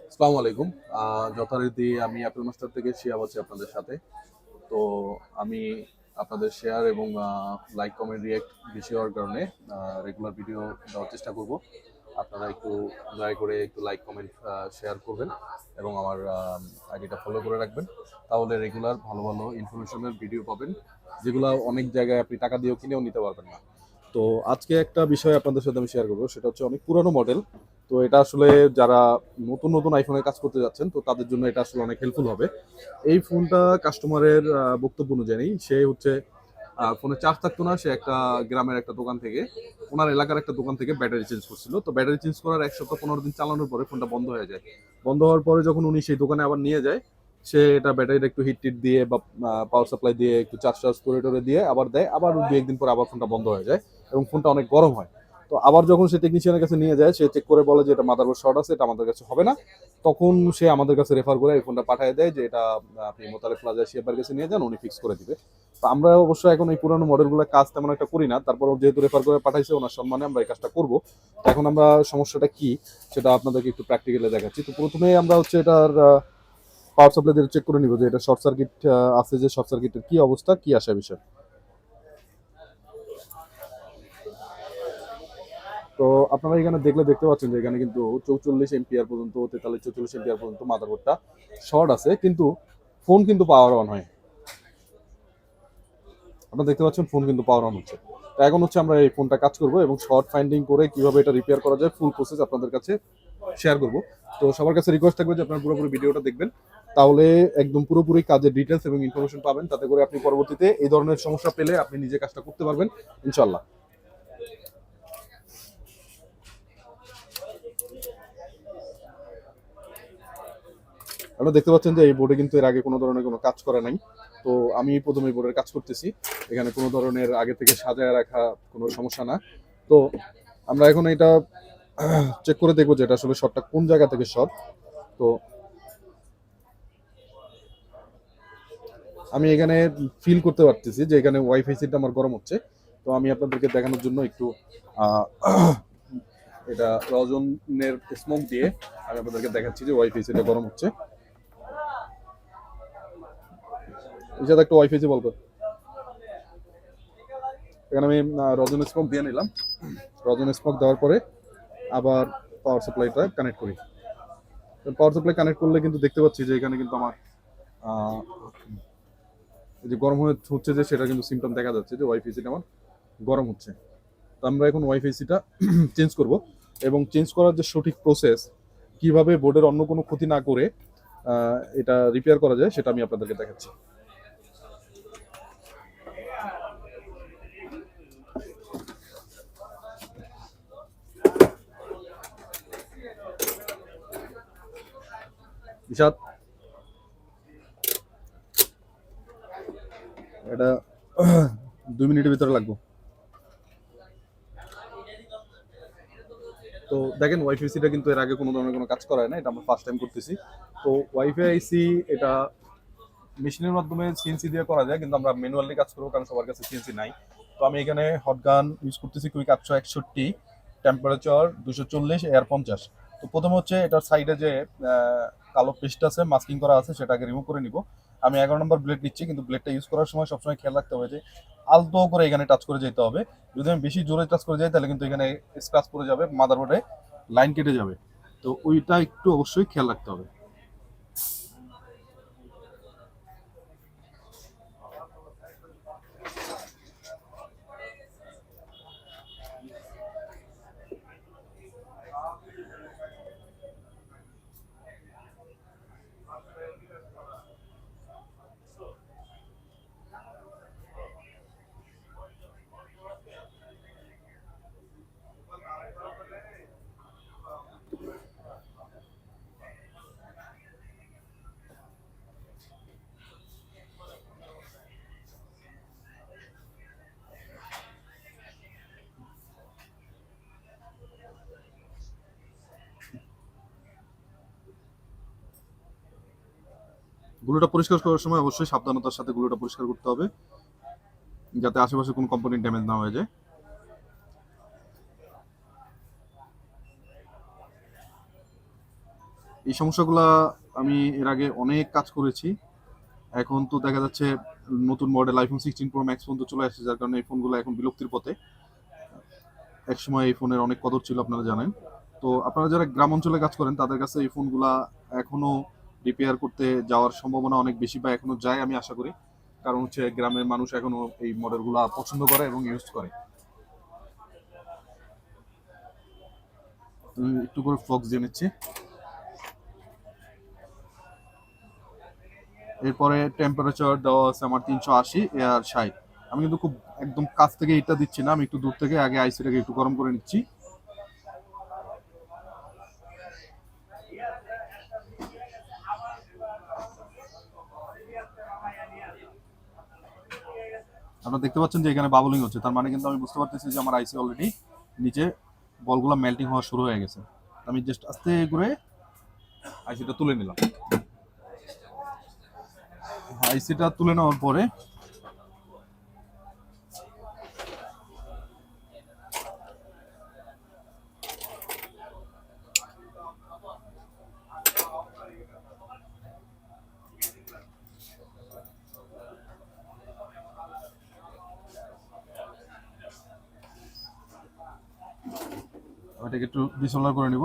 আসসালামু আলাইকুম। যথারীতি আমি অ্যাপল মাস্টার থেকে শিহাব আছি আপনাদের সাথে। তো আমি আপনাদের শেয়ার এবং লাইক, কমেন্ট, রিঅ্যাক্ট বেশি হওয়ার কারণে রেগুলার ভিডিও দেওয়ার চেষ্টা করব। আপনারা একটু দয়া করে একটু লাইক, কমেন্ট, শেয়ার করবেন এবং আমার আইডিটা ফলো করে রাখবেন। তাহলে রেগুলার ভালো ভালো ইনফরমেশনের ভিডিও পাবেন, যেগুলো অনেক জায়গায় আপনি টাকা দিয়েও কিনেও নিতে পারবেন না। তো আজকে একটা বিষয় আপনাদের সাথে আমি শেয়ার করবো, সেটা হচ্ছে অনেক পুরানো মডেল। তো এটা আসলে যারা নতুন নতুন আইফোনে কাজ করতে যাচ্ছেন, তো তাদের জন্য এটা আসলে অনেক হেল্পফুল হবে। এই ফোনটা কাস্টমারের বক্তব্য অনুযায়ী সে হচ্ছে ফোনে চার্জ থাকতো না, সে একটা গ্রামের একটা দোকান থেকে, ওনার এলাকার একটা দোকান থেকে ব্যাটারি চেঞ্জ করছিল। তো ব্যাটারি চেঞ্জ করার 1 সপ্তাহ 15 দিন চালানোর পরে ফোনটা বন্ধ হয়ে যায়। বন্ধ হওয়ার পরে যখন উনি সেই দোকানে আবার নিয়ে যায়, সে এটা ব্যাটারিটা একটু হিট টিট দিয়ে বা পাওয়ার সাপ্লাই দিয়ে একটু চার্জ টার্জ করে টরে দিয়ে আবার দেয়, আবার 2 একদিন পরে আবার ফোনটা বন্ধ হয়ে যায় এবং ফোনটা অনেক গরম হয়। তো আবার যখন সে টেকনিশিয়ানের কাছে নিয়ে যায়, সে চেক করে বলে যে এটা মাদারবোর্ড শর্ট আছে, এটা আমাদের কাছে হবে না। তখন সে আমাদের কাছে রেফার করে এই ফোনটা পাঠিয়ে দেয় যে এটা আপনি মোতালেব প্লাজা শিয়াবার কাছে নিয়ে যান, উনি ফিক্স করে দিবে। তো আমরা অবশ্য এখন এই পুরানো মডেলগুলো কাজ তেমন একটা করি না, তারপর যেহেতু রেফার করে পাঠাইছে ওনার সম্মানে আমরা এই কাজটা করব। তো এখন আমরা সমস্যাটা কি সেটা আপনাদেরকে একটু প্র্যাকটিক্যালি দেখাচ্ছি। তো প্রথমেই আমরা হচ্ছে এটার পাওয়ার সাপ্লাই দিয়ে চেক করে নিব যে এটা শর্ট সার্কিট আছে, যে শর্ট সার্কিটের কি অবস্থা, কি আসে বিষয়। তো আপনারা এখানে দেখলে দেখতে পাচ্ছেন যে এখানে কিন্তু 44 এম্পিয়ার পর্যন্ত, 43-44 এম্পিয়ার পর্যন্ত মাদারবোর্ডটা শর্ট আছে, কিন্তু ফোন কিন্তু পাওয়ার অন হয়। আপনারা দেখতে পাচ্ছেন ফোন কিন্তু পাওয়ার অন হচ্ছে। তো এখন হচ্ছে আমরা এই ফোনটা কাজ করব এবং শর্ট ফাইন্ডিং করে কিভাবে এটা রিপেয়ার করা যায় ফুল প্রসেস আপনাদের কাছে শেয়ার করব। তো সবার কাছে রিকোয়েস্ট থাকবে যে আপনারা পুরোপুরি ভিডিওটা দেখবেন, তাহলে একদম পুরোপুরি কাজের ডিটেলস এবং ইনফরমেশন পাবেন। তাতে করে আপনি পরবর্তীতে এই ধরনের সমস্যা পেলে আপনি নিজে কাজটা করতে পারবেন ইনশাল্লাহ। আপনারা দেখতে পাচ্ছেন যে এই বোর্ডে কিন্তু এর আগে কোনো ধরনের কোনো কাজ করা নাই। তো আমি প্রথমে বোর্ডের কাজ করতেছি, এখানে কোনো ধরনের আগে থেকে সাজায় রাখা কোনো সমস্যা না। তো আমরা এখন এটা চেক করে দেখবো যে এটা আসলে শর্টটা কোন জায়গা থেকে শর্ট। তো আমি এখানে ফিল করতে পারতেছি যে এখানে ওয়াইফাই সিটটা আমার গরম হচ্ছে। তো আমি আপনাদেরকে দেখানোর জন্য একটু আহ, এটা রজনের স্মোক দিয়ে আমি আপনাদেরকে দেখাচ্ছি যে ওয়াইফাই সিটটা গরম হচ্ছে। এর সাথে একটা ওয়াইফাই সি বলবো, এখানে আমি রজন স্মোক দিয়ে নিলাম। রজন স্মোক দেওয়ার পরে আবার পাওয়ার সাপ্লাইটা কানেক্ট করি। পাওয়ার সাপ্লাই কানেক্ট করলে কিন্তু দেখতে পাচ্ছি যে এখানে কিন্তু আমার আহ, এই যে গরম হচ্ছে, যে সেটা কিন্তু সিমটম দেখা যাচ্ছে যে ওয়াইফাই সিটা আমার গরম হচ্ছে। তো আমরা এখন ওয়াইফাই সিটা চেঞ্জ করব এবং চেঞ্জ করার যে সঠিক প্রসেস, কিভাবে বোর্ডের অন্য কোনো ক্ষতি না করে এটা রিপেয়ার করা যায় সেটা আমি আপনাদেরকে দেখাচ্ছি। নিশাদ, এটা 2 মিনিটের ভিতরে লাগবে। তো দেখেন ওয়াইফাই সিটা কিন্তু এর আগে কোনো ধরনের কোনো কাজ করায় না, এটা আমরা ফার্স্ট টাইম করতেছি। তো ওয়াইফাই আইসি এটা মেশিনের মাধ্যমে সিএনসি দিয়ে করা যায়, কিন্তু আমরা ম্যানুয়ালি কাজ করবো কারণ সবার কাছে সিএনসি নাই। তো আমি এখানে হটগান ইউজ করতেছি, কুইক 861, টেম্পারেচার 240, এয়ার 50। তো প্রথমে হচ্ছে এটার সাইডে যে কালো পেস্ট আছে, মাস্কিং করা আছে, সেটাকে রিমুভ করে নিব। আমি 11 নম্বর ব্লেড নিচ্ছি, কিন্তু ব্লেডটা ইউজ করার সময় সবসময় খেয়াল রাখতে হবে যে আলতো করে এখানে টাচ করে যেতে হবে। যদি আমি বেশি জোরে টাচ করে যাই তাহলে কিন্তু এখানে স্ক্র্যাচ পড়ে যাবে, মাদারবোর্ডে লাইন কেটে যাবে। তো ওইটা একটু অবশ্যই খেয়াল রাখতে হবে। গুলোটা পরিষ্কার করার সময় অবশ্যই সাবধানতার সাথে গুলোটা পরিষ্কার করতে হবে, যাতে আশেপাশে কোনো কম্পোনেন্ট ড্যামেজ না হয়ে যায়। এই সমস্যাগুলা আমি এর আগে অনেক কাজ করেছি। এখন তো দেখা যাচ্ছে নতুন মডেল আইফোন 16 প্রো ম্যাক্স পর্যন্ত চলে আসছে, যার কারণে এই ফোনগুলো এখন বিলুপ্তির পথে। একসময় এই ফোনের অনেক কদর ছিল, আপনারা জানেন। তো আপনারা যারা গ্রাম অঞ্চলে কাজ করেন তাদের কাছে এই ফোনগুলা এখনো রিপেয়ার করতে যাওয়ার সম্ভাবনা অনেক বেশি, বা এখনো যায় আমি আশা করি। কারণ হচ্ছে গ্রামের মানুষ এখনো এই মডেলগুলা পছন্দ করে এবং ইউজ করে। একটু করে ফ্লক্স দিয়ে নিচ্ছি। এরপরে টেম্পারেচার দেওয়া আছে আমার 380 আর 60। আমি কিন্তু খুব একদম কাছ থেকে এটা দিচ্ছি না, আমি একটু দূর থেকে আগে আইসিটাকে একটু গরম করে নিচ্ছি। আপনারা দেখতে পাচ্ছেন যে এখানে বাবলিং হচ্ছে, তার মানে কিন্তু আমি বুঝতে পারতেছি যে আমার আইসি অলরেডি নিচে বলগুলো মেল্টিং হওয়া শুরু হয়ে গেছে। আমি জাস্ট আস্তে করে আইসিটা তুলে নিলাম। আইসিটা তুলে নেওয়ার পরে এটাকে একটু ডিসোলার করে নিব।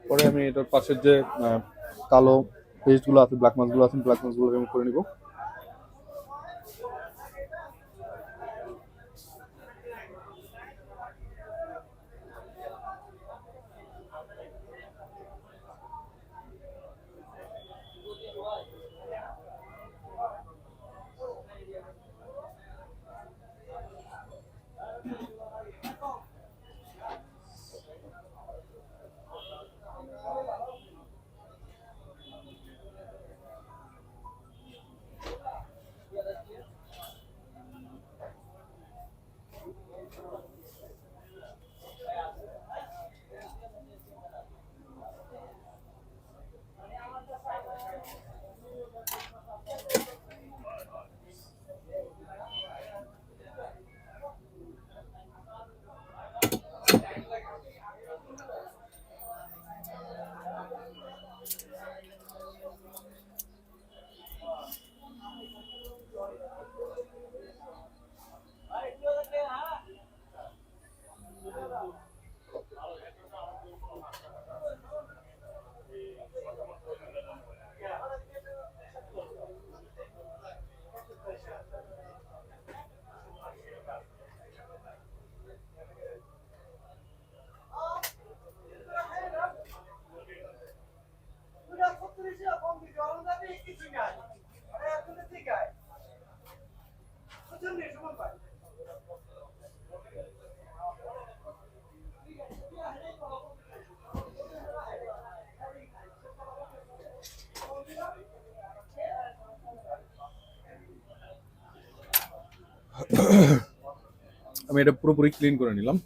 পরে আমি এটার পাশের যে কালো পেস্টগুলো আছে, ব্ল্যাক মার্কসগুলো আছে, ব্ল্যাক মার্কসগুলো রিমুভ করে নিব। আমি এটা পুরোপুরি ক্লিন করে নিলাম।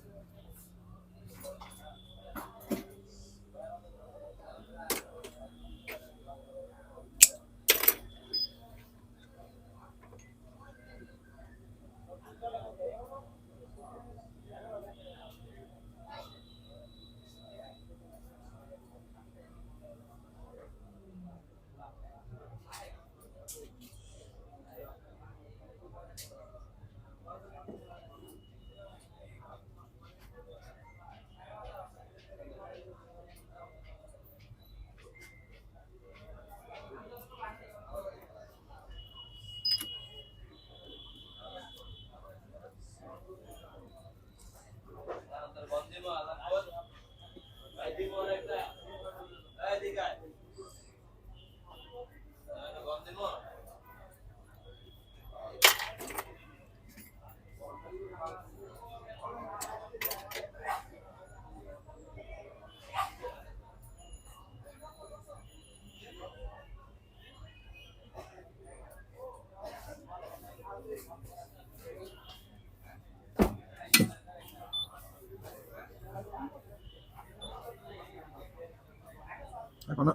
এখন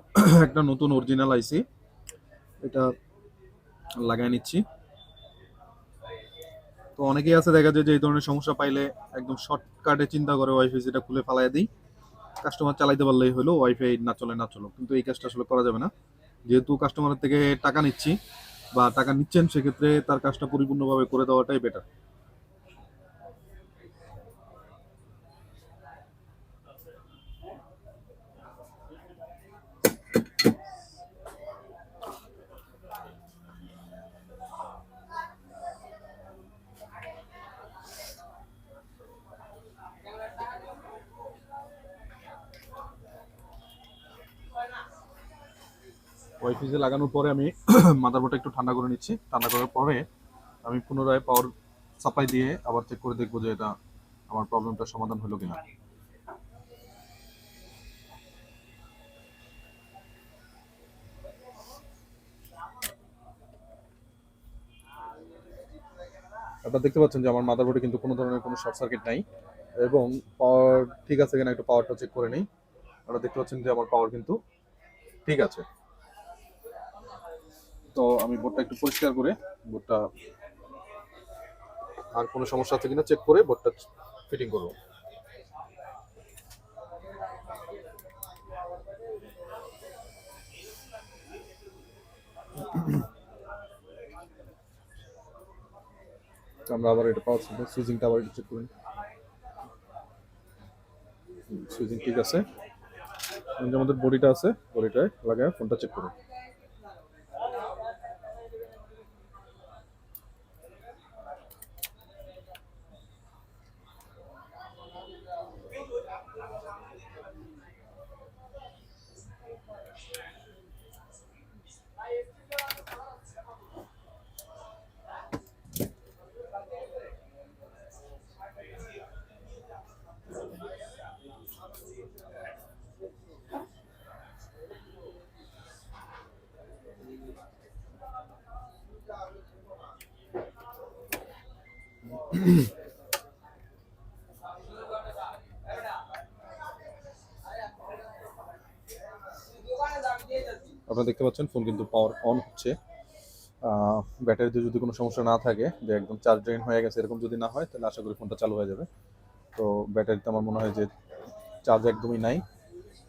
একটা নতুন অরিজিনাল আইসি এটা লাগাই নিচ্ছি। তো অনেকেই আছে দেখা যায় যে এই ধরনের সমস্যা পাইলে একদম শর্টকাটে চিন্তা করে ওয়াইফাই যেটা খুলে ফালাই দিই, কাস্টমার চালাইতে পারলেই হলো, ওয়াইফাই না চলে না চলো। কিন্তু এই কাজটা আসলে করা যাবে না, যেহেতু কাস্টমারের থেকে টাকা নিচ্ছি বা টাকা নিচ্ছেন, সেক্ষেত্রে তার কাজটা পরিপূর্ণভাবে করে দেওয়াটাই বেটার। ওয়াইফাই যে লাগানোর পরে আমি মাদারবোর্ডটা একটু ঠান্ডা করে নিচ্ছি। ঠান্ডা করার পরে আমি পুনরায় পাওয়ার সাপ্লাই দিয়ে আবার চেক করে দেখবো যে এটা আমার প্রবলেমটা সমাধান হলো কিনা। আপনারা দেখতে পাচ্ছেন যে আমার মাদারবোর্ডে কিন্তু কোনো ধরনের কোনো শর্ট সার্কিট নাই, এবং পাওয়ার ঠিক আছে কিনা একটু পাওয়ারটা চেক করে নেই। আপনারা দেখতে পাচ্ছেন যে আমার পাওয়ার কিন্তু ঠিক আছে। তো আমি বোর্ডটা একটু পরিষ্কার করে বোর্ডটা আর কোনো সমস্যা আছে কিনা চেক করে বোর্ডটা ফিটিং করবো। আমরা আবার এটা পাওয়ার সুইচিংটা আবার একটু চেক করি। সুইচিং ঠিক আছে, যে আমাদের বডিটা আছে বডিটায় লাগায় ফোনটা চেক করুন। আপনারা দেখতে পাচ্ছেন ফোন কিন্তু পাওয়ার অন হচ্ছে। ব্যাটারিতে যদি কোনো সমস্যা না থাকে, যে একদম চার্জ ড্রেন হয়ে গেছে এরকম যদি না হয়, তাহলে আশা করি ফোনটা চালু হয়ে যাবে। তো ব্যাটারিতে আমার মনে হয় যে চার্জ একদমই নাই,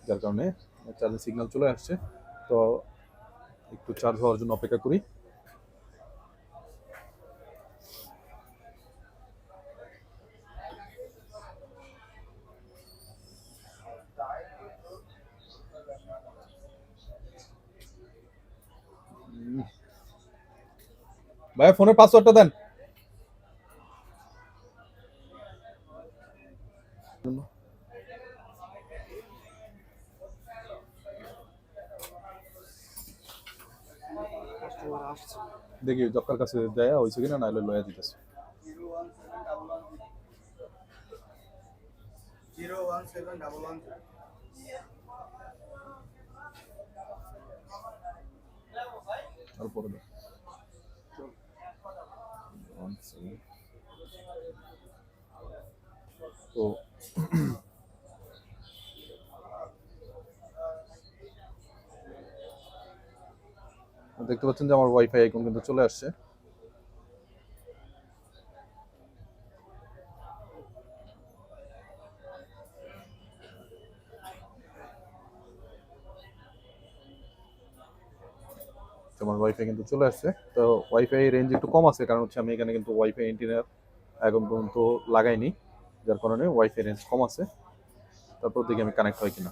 যার কারণে চার্জের সিগন্যাল চলে আসছে। তো একটু চার্জ হওয়ার জন্য অপেক্ষা করি। ভাইয়া ফোনের পাসওয়ার্ডটা দেন। দেখি জক্কার কাছে দেয়া হয়েছে কিনা, নাইলে লয়া দিতেছে। 01711 তারপরে তো দেখতে পাচ্ছেন যে আমার ওয়াইফাই আইকন কিন্তু চলে আসছে। আমার ওয়াইফাই কিন্তু চলে আসছে। তো ওয়াইফাই রেঞ্জ একটু কম আছে, কারণ হচ্ছে আমি এখানে কিন্তু ওয়াইফাই এন্টিনার এখন পর্যন্ত লাগাইনি, যার কারণে ওয়াইফাই রেঞ্জ কম আছে। তারপর দেখি আমি কানেক্ট হয় কিনা।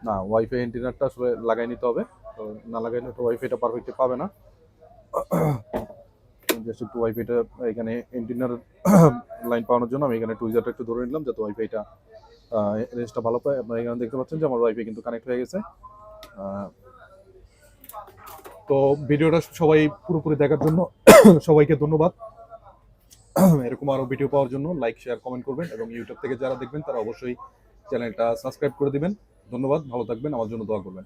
না, ওয়াইফাই এন্টিনারটা আসলে লাগাই নিতে হবে, তো না লাগাইলে তো ওয়াইফাইটা পারফেক্টলি পাবে না। জাস্ট একটু ওয়াইফাইটা এখানে এন্টিনার লাইন পাওয়ানোর জন্য আমি এখানে টুইজারটা একটু ধরে নিলাম যাতে ওয়াইফাইটা রেঞ্জটা ভালো পায়। আপনারা এখানে দেখতে পাচ্ছেন যে আমার ওয়াইফাই কিন্তু কানেক্ট হয়ে গেছে। তো ভিডিওটা সবাই পুরোপুরি দেখার জন্য সবাইকে ধন্যবাদ। এরকম আরো ভিডিও পাওয়ার জন্য লাইক শেয়ার কমেন্ট করবেন এবং ইউটিউব থেকে যারা দেখবেন তারা অবশ্যই চ্যানেলটা সাবস্ক্রাইব করে দিবেন। ধন্যবাদ, ভালো থাকবেন, আমার জন্য দোয়া করবেন।